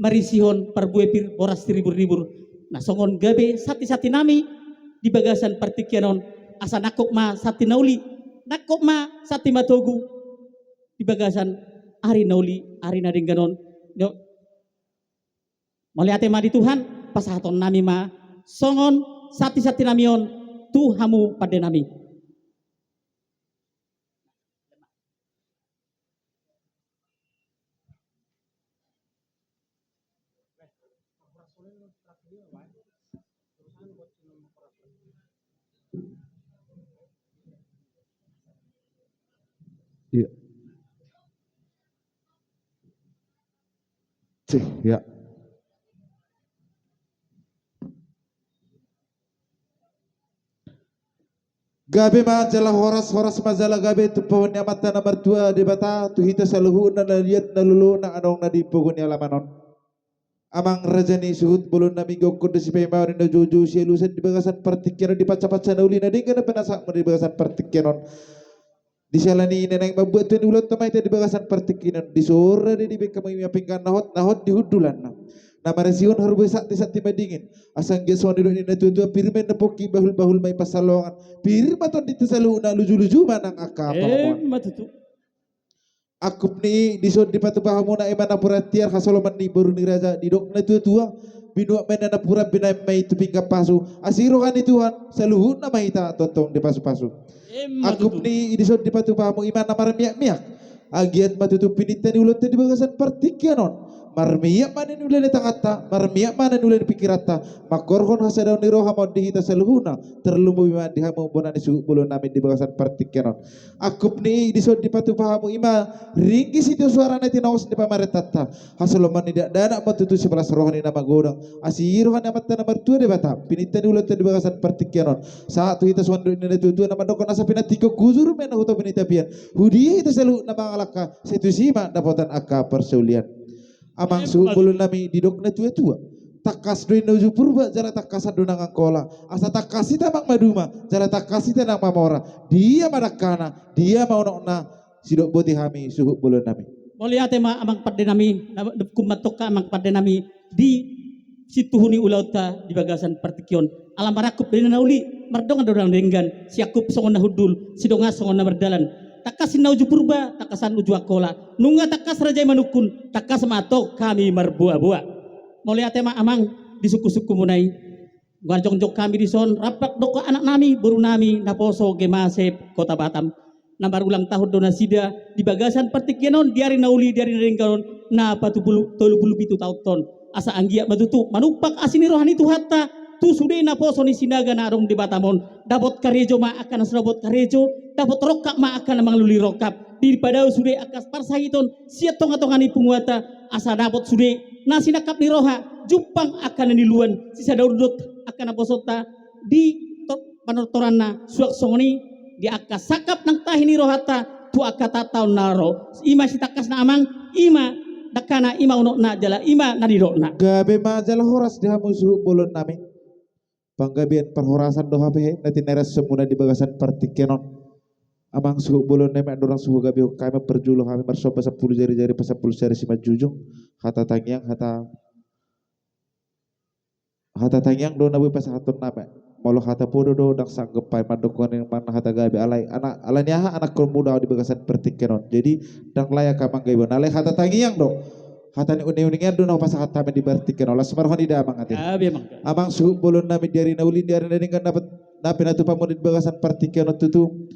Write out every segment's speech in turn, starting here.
marisihon parbuepir boras ribur-ribur nah songon gabe sati-sati nami di bagasan partikianon asa nakok ma sati nauli nakok ma sati matogu di bagasan ari nauli ari nadingganon yo maliate ma di Tuhan pasahaton nami ma songon sati-sati namion Tuhamu pada nami. Iya. Cih, ya. Gabe majalah horas majalah gabe tu pohon mata nomor 2 di bata tu hita saluhu na liat na lulu na anong na di pohon lamanon. Amang rajani suhut bulun na minggu kudu si pemaw na jojo si lusan di bagasan partikiran di paca-paca na uli na di kana penasak mo di bagasan partikiran. Di salani ina nang mabuat tu ulat tamay di bagasan partikiran di sore di beka may mapinggan nahot di hudulan na. Nama resiun harus sakti madingin. Asang geswan di na tutua pirmen na poki bahul may pasalongan. Pir maton dito sa luna luju-luju manang akapon. Matutu. Akup ni disod di patupah mo na iman na puratiar kasoloman ni baru ni raja di dok na tua binuak men na pura binay may tuping kapasu. Asiro kan ni Tuhan saluhun na mahita tontong di pasu-pasu. Akup ni disod di patupah mo iman na maramiak-miak. Agiat matutu pinitan ni ulot di bagasan partikianon. Marmiyak mana nulai kata, marmiyak mana nulai pikirata, makorhon hasadaw ni roha mau dihita seluhuna, terlalu bima dihamu bonani suhu bulu namin di bagasan partikenon. Akup ni disod di patu pahamu ima, ringgi situ suara nanti naos di pamaretata, hasaloman tidak dana matutu sebelas rohani nama godang, asir rohani amat tanah mertua di bata, pinitan ulat di bagasan partikenon. Saat tu hita suandu ini tutu nama dokon asa pinatiko kuzur mena huto pinitapian, hudi itu selalu nama alaka, situ sima dapatan aka persulian. Amang suhu bulu nami di dok na tua takas doin nuju purba jala takas adonang angkola asa takasita mang maduma jala takasita nang mamora dia madakana dia mau nokna sidok boti hami suhu bulu nami moliate ma amang padde nami kumatoka amang padde nami di situhuni ulauta di bagasan partikion alam marakup dari nauli mardong adorang denggan siakup songon nahudul sidonga songon na berdalan takasin nauju purba takasan uju akola nunga takas raja manukun takas matok kami marbuah-buah moliate ma amang di suku-suku munai ganjong-jong kami di son rapak doko anak nami baru nami naposo gemasep kota Batam nambar ulang tahun donasida di bagasan partikianon diari nauli diari renggalon na patu bulu tolu bulu pitu tahun asa anggia matutu manupak asini rohani tu hatta tu sudah naposo ni sinaga narong di Batamon dapat karejo ma akan serabot karejo dapat rokap ma akan mangluli rokap di padau sudah akas parsahiton siat tonga-tongani penguata asa dapat sudah nasi nakap ni roha jupang akan niluan sisa daudut akan aposota di panortorana suak songoni di akas sakap nang tahini rohata tu akata taun naro ima sitakas na amang ima dakana ima unok na jala ima nadirokna gabe majalah horas di hamu suhu bulu nami panggabian perhorasan doha pehe nanti neres semuna di bagasan partikenon amang suhu bulu nami adorang suhu gabe kami perjulu kami bersoba 10 jari-jari pas 10 jari sima jujung hata tangyang hata tangyang do nabi pas hatun nama molo hata podo do dak sanggup pai mandokon yang mana hata gabe alai anak alanya anak muda di bagasan partikenon jadi dang layak kamang gabe alai hata tangyang do hatani uning-uningnya doon ako pasakat kami di Bartikan olas marhon di damang atin amang suhu bolon namin diari naulin diari naringan dapat napinatu pamunid bagasan Partikan tutu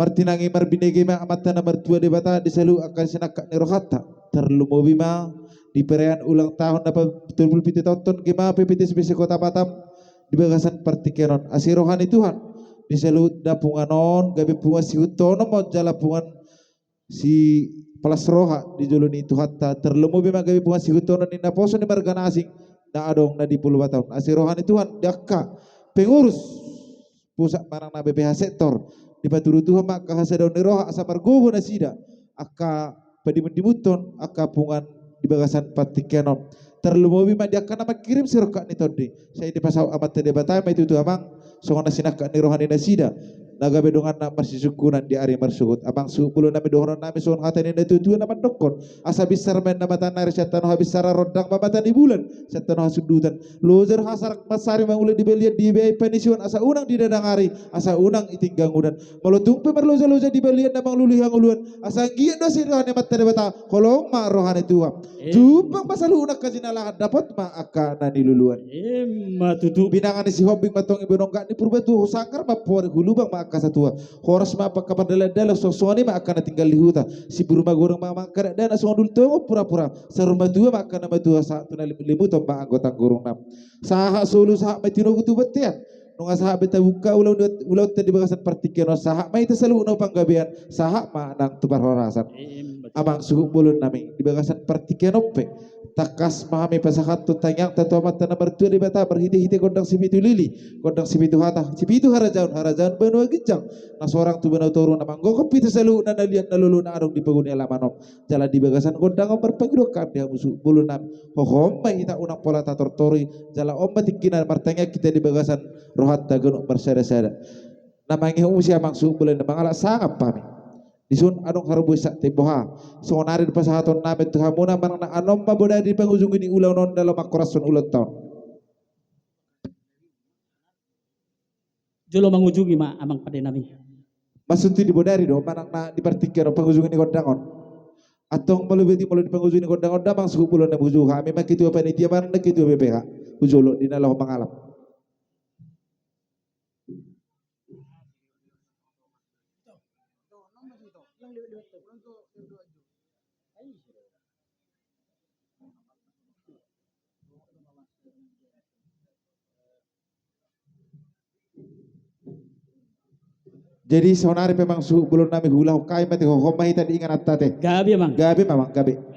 martinangi marbinege ma amata na mertua di bata di selu akan sinakak ni rohata terlumobi ma di perayaan ulang tahun dapat betul piti tonton gema ppt spesial kota Batam di bagasan Partikan asirohani Tuhan di selu dapunganon gabi punga si utono mau jala pungan si palas roha di joloni itu hatta terlemu bima gabi bunga si hutono ni naposo ni margana asing na adong na di puluh tahun asih rohani Tuhan dakka pengurus pusat marang na BPH sektor di paturu Tuhan mak kahasadaw ni roha asa margogo na sida akka padimuton akka pungan di bagasan Partikenon terlemu bima dakka na makirim si roka ni todi saya di pasau amat tede Batam itu tu amang songon na sinakka ni rohani na sida Nagabe dongan na marsisukunan di ari marsuhut amang supulo nami dohoron nami soon hatani na tutuan naman dokon asa bisar men na mata nari syatan habis sara rodang mamata di bulan syatan hasudutan lozer hasar masari mangule di beliat di bei penisiun asa unang di dadang ari asa unang itinggang udan malotung pemerloza loza di beliat namang lulihang uluan asa giat dosi rohani mata debata kolong ma rohani tua jupang pasalu unak kajinalahan dapat ma akana niluluan Matutu. binangan si hobbing matong ibu nongka ni purba tu sangkar ma pori hulubang ma akasa tua horas ma apa kapadala sosoni ma akana tinggal di huta si buruma goreng ma mangkara dana songdul tongo pura-pura sarumba tua ma akana ma tua sa tuna limu tomba anggota gorong nam saha solu saha ma tino gutu betian nunga saha beta buka ulau tadi bagasan partikian saha ma itu selalu no panggabean saha ma nang tubar horasan amang suhu bulun nami di bagasan partikian ope takas mahami pasahat tu tanyang tatu amat tanah bertua di bata berhiti-hiti gondang sipitu lili gondang sipitu hata sipitu harajaun benua ginjang nah seorang tu benau turun namang gokop itu selalu nana lihat nalulu na arung di peguni alamanop jalan di bagasan gondang om berpagiro kam dia musuh bulun nam hohom mai ita unang pola tator tori jala om batikina martanya kita di bagasan rohat tagunuk bersada-sada namangi usia mangsu bulan namang ala sangap pami disun anong harubu sa temboha so nari pasahaton namin tu hamuna manang na anom maboda di pangujung ini ulaw non dalam makorason ulat taon Jolo mangunjungi ma amang pada nami. masunti di bodari do manang na di partikero pangujung ini kondangon atong malubeti malu di pangujung ini kondangon damang suku bulan na buju kami makitu apa panitia manang na kitu BPH ujolo di nalah mangalap jadi sonari pemang suhu belum nami hulau kai mati ho mahita di ingan atate Gabi amang. gabe mamang gabe